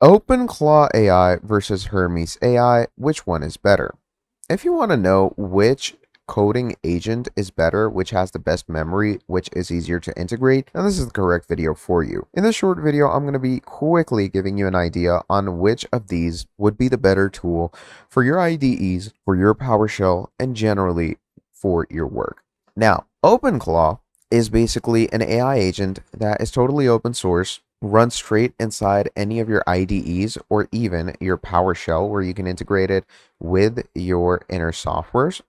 OpenClaw AI versus Hermes AI, which one is better? If you want to know which coding agent is better, which has the best memory, which is easier to integrate, then this is the correct video for you. In this short video, I'm going to be quickly giving you an idea on which of these would be the better tool for your IDEs, for your PowerShell, and generally for your work. Now, OpenClaw is basically an AI agent that is totally open source, runs straight inside any of your IDEs or even your PowerShell, where you can integrate it with your inner softwares.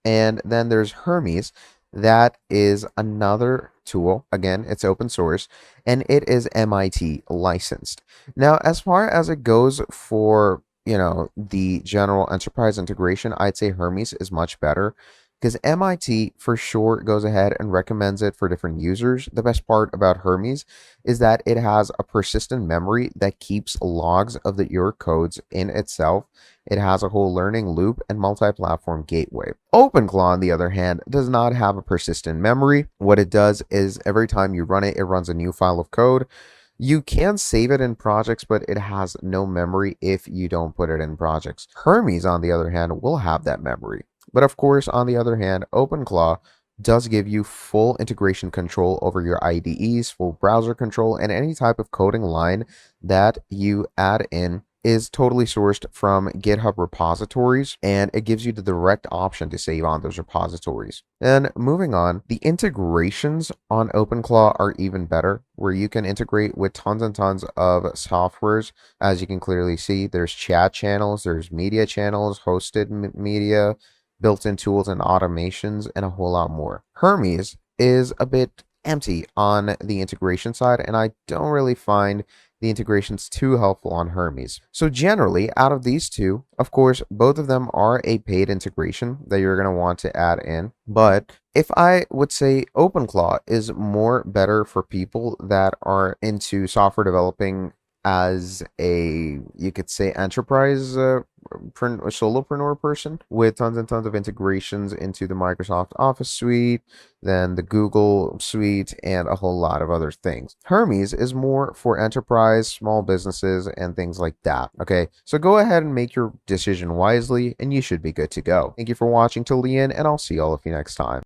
And then there's Hermes. That is another tool. Again, it's open source and it is MIT licensed. Now, as far as it goes for, the general enterprise integration, I'd say Hermes is much better because MIT for sure goes ahead and recommends it for different users. The best part about Hermes is that it has a persistent memory that keeps logs of your codes in itself. It has a whole learning loop and multi-platform gateway. OpenClaw, on the other hand, does not have a persistent memory. What it does is every time you run it, it runs a new file of code. You can save it in projects, but it has no memory if you don't put it in projects. Hermes, on the other hand, will have that memory. But of course, on the other hand, OpenClaw does give you full integration control over your IDEs, full browser control, and any type of coding line that you add in is totally sourced from GitHub repositories, and it gives you the direct option to save on those repositories. And moving on, the integrations on OpenClaw are even better, where you can integrate with tons and tons of softwares. As you can clearly see, there's chat channels, there's media channels, hosted media, built-in tools and automations, and a whole lot more. Hermes is a bit empty on the integration side, and I don't really find the integrations too helpful on Hermes. So generally, out of these two, of course, both of them are a paid integration that you're going to want to add in. But if I would say OpenClaw is more better for people that are into software developing as you could say, enterprise solopreneur person with tons and tons of integrations into the Microsoft Office suite, then the Google suite, and a whole lot of other things. Hermes is more for enterprise, small businesses, and things like that. Okay, so go ahead and make your decision wisely, and you should be good to go. Thank you for watching till the end, and I'll see all of you next time.